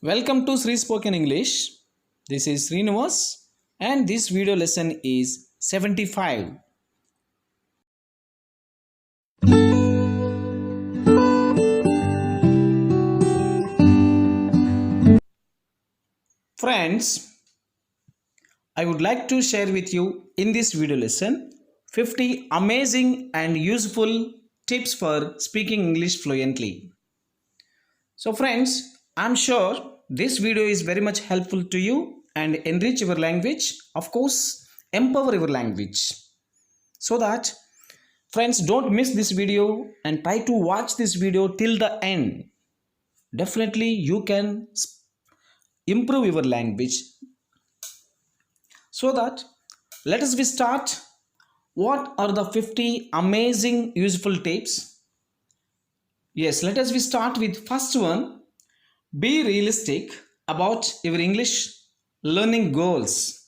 Welcome to SREE Spoken English. This is Srinivas and this video lesson is 75. Friends, I would like to share with you in this video lesson 50 amazing and useful tips for speaking English fluently. So friends, I'm sure this video is very much helpful to you and enrich your language, of course, empower your language. So that friends, don't miss this video and try to watch this video till the end. Definitely you can improve your language. So that let us start. What are the 50 amazing useful tips? Yes, let us start with first one. Be realistic about your English learning goals.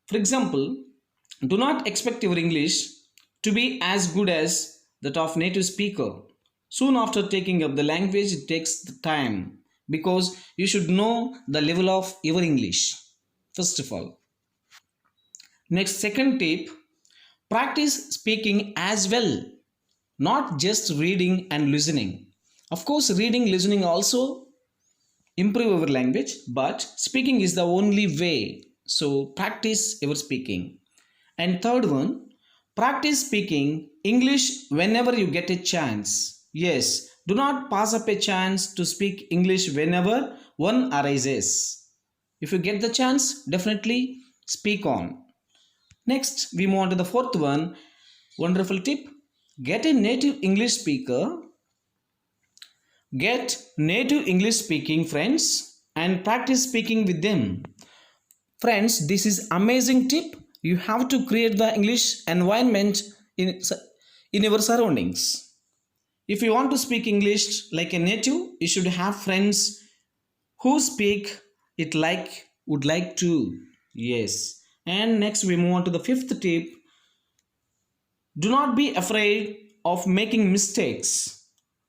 For example, do not expect your English to be as good as that of native speaker. Soon after taking up the language, it takes the time because you should know the level of your English. First of all. Next, second tip, practice speaking as well, not just reading and listening. Of course, reading, listening also improve our language, but speaking is the only way. So practice your speaking. And third one, practice speaking English whenever you get a chance. Yes, do not pass up a chance to speak English whenever one arises. If you get the chance, definitely speak on. Next, we move on to the fourth one. Wonderful tip. Get a native English speaker. Get native English speaking friends and practice speaking with them. Friends, this is amazing tip. You have to create the English environment in your surroundings. If you want to speak English like a native, you should have friends who speak it like would like to. Yes. And next we move on to the fifth tip. Do not be afraid of making mistakes.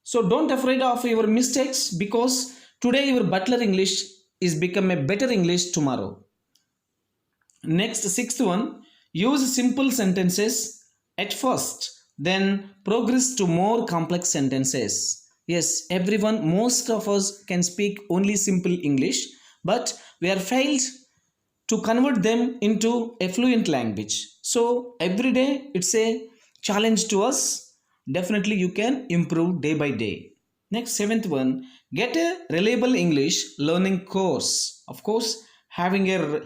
So don't afraid of your mistakes because today your butler English is become a better English tomorrow. Next, sixth one, use simple sentences at first, then progress to more complex sentences. Yes, everyone, most of us can speak only simple English, but we are failed to convert them into a fluent language. So every day it's a challenge to us. Definitely you can improve day by day. Next, seventh one, get a reliable English learning course. Of course, having a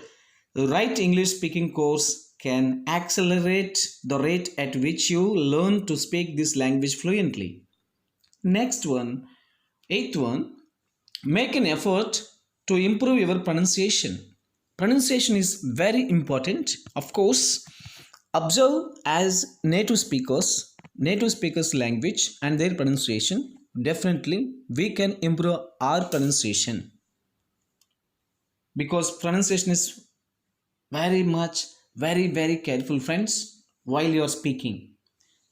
right English speaking course can accelerate the rate at which you learn to speak this language fluently. Next one, eighth one, make an effort to improve your pronunciation. Pronunciation is very important. Of course, observe as native speakers language and their pronunciation. Definitely we can improve our pronunciation because pronunciation is very careful friends while you are speaking.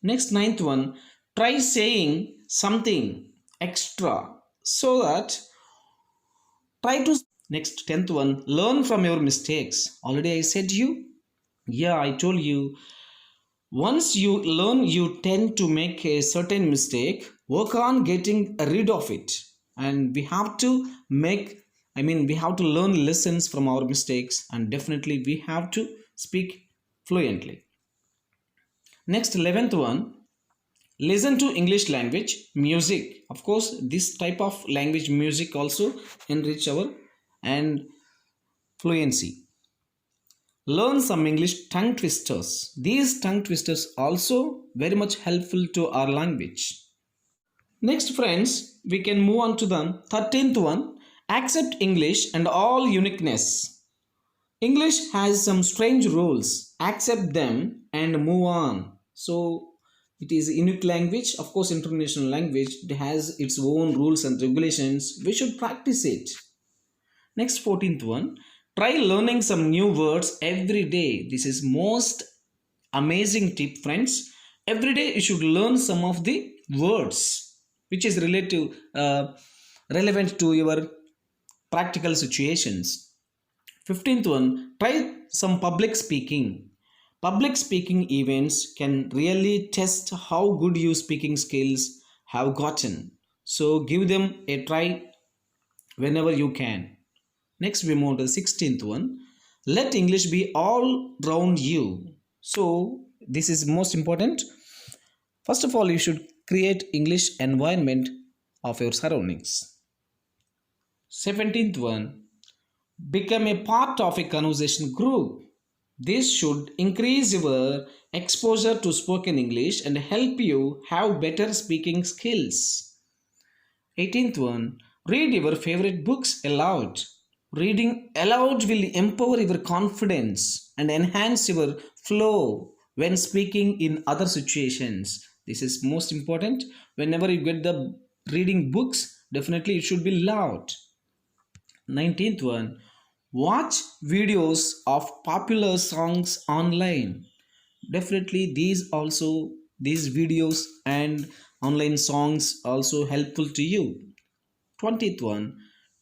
Next, ninth one, try saying something extra so that try to. Next, 10th one, learn from your mistakes. Already I said you. Yeah, I told you. Once you learn, you tend to make a certain mistake. Work on getting rid of it. And we have to we have to learn lessons from our mistakes and definitely we have to speak fluently. Next, 11th one, listen to English language music. Of course, this type of language music also enrich our and fluency. Learn some English tongue twisters. These tongue twisters also very much helpful to our language. Next friends, we can move on to the 13th one. Accept English and all uniqueness. English has some strange rules. Accept them and move on. So it is a unique language. Of course, international language. It has its own rules and regulations. We should practice it. Next, 14th one. Try learning some new words every day. This is most amazing tip, friends. Every day you should learn some of the words which is relevant to your practical situations. 15th one, try some public speaking. Public speaking events can really test how good your speaking skills have gotten. So give them a try whenever you can. Next, we move to the 16th one. Let English be all round you. So this is most important. First of all, you should create English environment of your surroundings. 17th one. Become a part of a conversation group. This should increase your exposure to spoken English and help you have better speaking skills. 18th one. Read your favorite books aloud. Reading aloud will empower your confidence and enhance your flow when speaking in other situations. This is most important. Whenever you get the reading books, definitely it should be loud. 19th one. Watch videos of popular songs online. Definitely these videos and online songs also helpful to you. 20th one,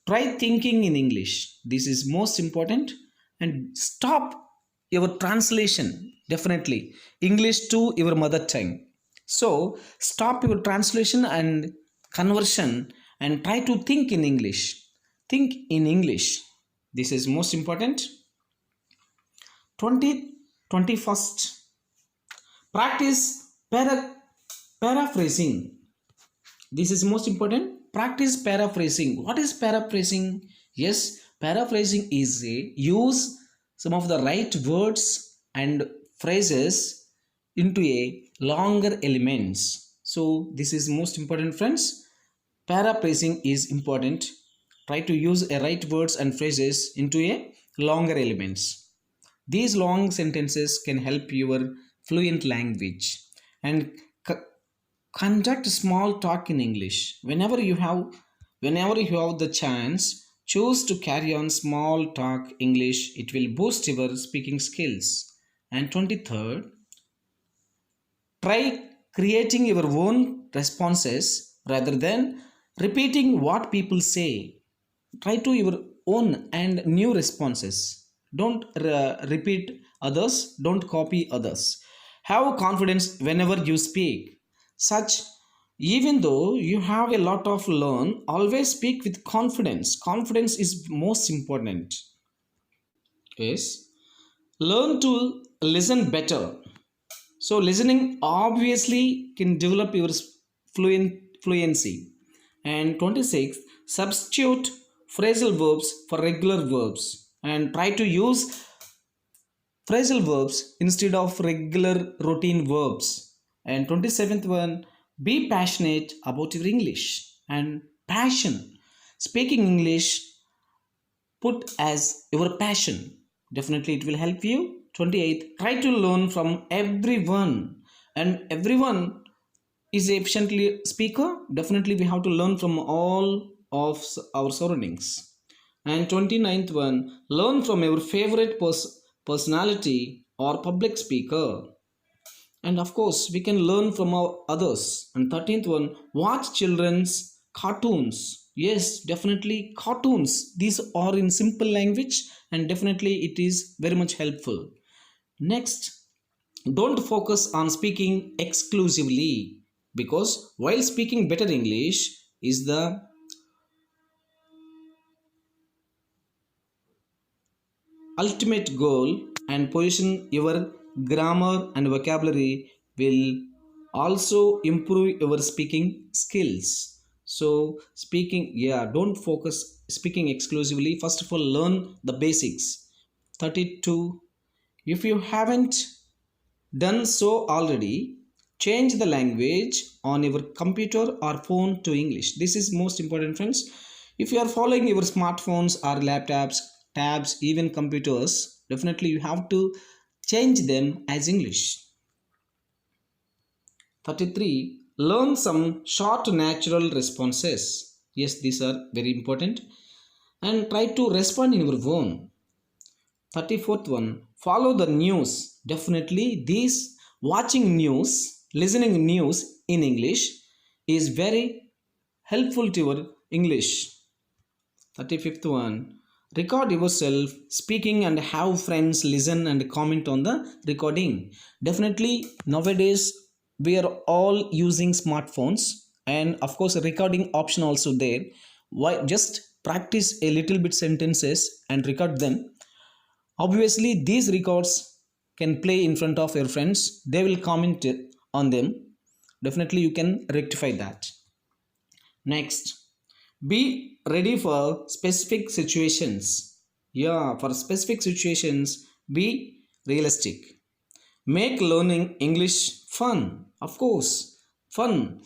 try thinking in English. This is most important. And stop your translation. Definitely English to your mother tongue. So stop your translation and conversion and try to think in English. Think in English. This is most important. 21st, practice paraphrasing. This is most important. Practice paraphrasing. What is paraphrasing? Yes, paraphrasing is a use some of the right words and phrases into a longer elements. So this is most important, friends. Paraphrasing is important. Try to use a right words and phrases into a longer elements. These long sentences can help your fluent language. And conduct small talk in English. Whenever you have the chance, choose to carry on small talk English. It will boost your speaking skills. And 23rd, try creating your own responses rather than repeating what people say. Try to your own and new responses. Don't repeat others, don't copy others. Have confidence whenever you speak. Such, even though you have a lot of learn, always speak with confidence. Confidence is most important. Yes. Learn to listen better. So listening obviously can develop your fluency. And 26, substitute phrasal verbs for regular verbs and try to use phrasal verbs instead of regular routine verbs. And 27th one, be passionate about your English. And passion, speaking English, put as your passion. Definitely it will help you. 28th, try to learn from everyone. And everyone is a efficiently speaker. Definitely we have to learn from all of our surroundings. And 29th one, learn from your favorite personality or public speaker. And of course we can learn from our others. And 13th one, watch children's cartoons. Yes, definitely cartoons. These are in simple language and definitely it is very much helpful. Next, don't focus on speaking exclusively, because while speaking better English is the ultimate goal, and position your grammar and vocabulary will also improve your speaking skills. So speaking, yeah, don't focus speaking exclusively. First of all, learn the basics. 32, if you haven't done so already, change the language on your computer or phone to English. This is most important, friends. If you are following your smartphones or laptops, tabs, even computers, definitely you have to change them as English. 33, learn some short natural responses. Yes, these are very important. And try to respond in your own. 34th one, follow the news. Definitely these watching news, listening news in English is very helpful to your English. 35th one. Record yourself speaking and have friends listen and comment on the recording. Definitely nowadays we are all using smartphones, and of course recording option also there. Why just practice a little bit sentences and record them. Obviously these records can play in front of your friends. They will comment on them. Definitely you can rectify that. Next, be ready for specific situations. Yeah, for specific situations, be realistic. Make learning English fun. Of course, fun.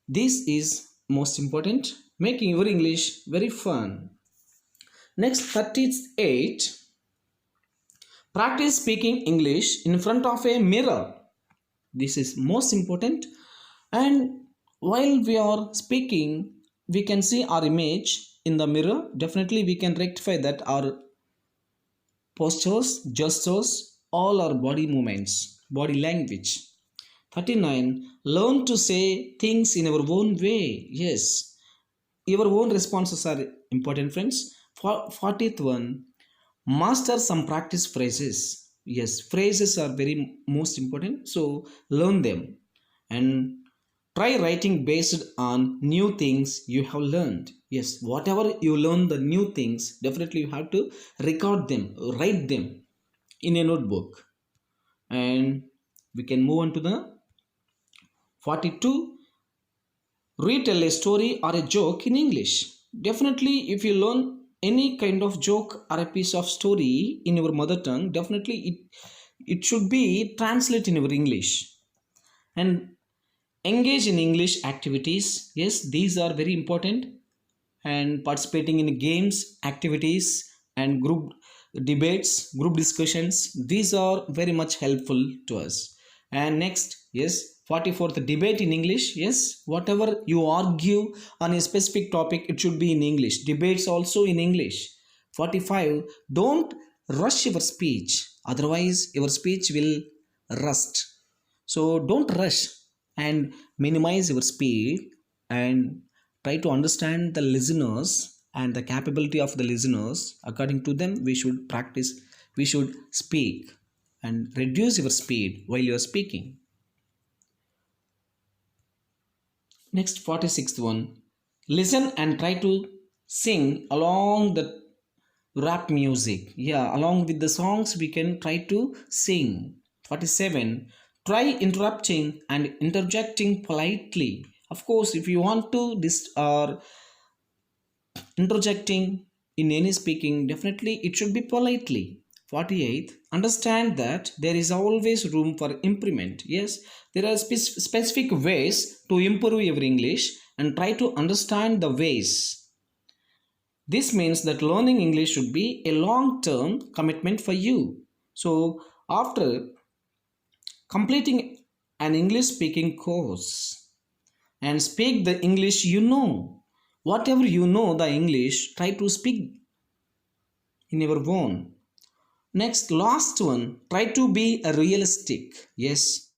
This is most important. Making your English very fun. Next, 38. Practice speaking English in front of a mirror. This is most important. And while we are speaking, we can see our image in the mirror. Definitely we can rectify that our postures, gestures, all our body movements, body language. 39. Learn to say things in our own way. Yes, your own responses are important, friends. 40th one. Master some practice phrases. Yes, phrases are very most important, so learn them. And try writing based on new things you have learned. Yes, whatever you learn, the new things, definitely you have to record them, write them in a notebook. And we can move on to the 42. Retell a story or a joke in English. Definitely, if you learn any kind of joke or a piece of story in your mother tongue, definitely it should be translated in your English. And engage in English activities. Yes, these are very important. And participating in games, activities, and group debates, group discussions. These are very much helpful to us. And next, yes, 44th, debate in English. Yes, whatever you argue on a specific topic, it should be in English. Debates also in English. 45, don't rush your speech. Otherwise, your speech will rust. So don't rush and minimize your speed, and try to understand the listeners and the capability of the listeners. According to them, we should practice, we should speak, and reduce your speed while you are speaking. Next, 46th one. Listen and try to sing along the rap music. Yeah, along with the songs we can try to sing. 47. Try interrupting and interjecting politely. Of course, if you want to this or interjecting in any speaking, definitely it should be politely. 48. Understand that there is always room for improvement. Yes, there are specific ways to improve your English, and try to understand the ways. This means that learning English should be a long-term commitment for you. So after completing an English speaking course and speak the English you know, whatever you know the English, try to speak in your own. Next, last one, try to be realistic. Yes,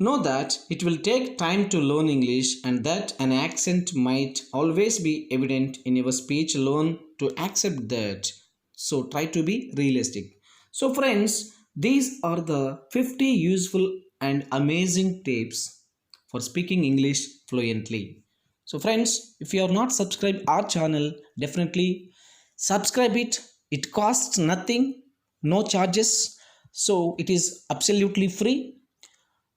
know that it will take time to learn English, and that an accent might always be evident in your speech. Learn to accept that. So try to be realistic. So friends, these are the 50 useful and amazing tips for speaking English fluently. So friends, if you are not subscribed our channel, definitely subscribe it. It costs nothing, no charges. So it is absolutely free.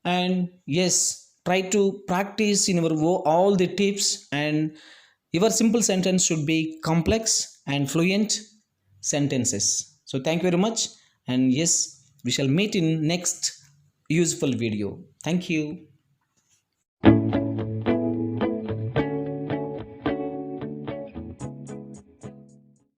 And yes, try to practice in your all the tips, and your simple sentence should be complex and fluent sentences. So thank you very much, and yes, we shall meet in next useful video. Thank you.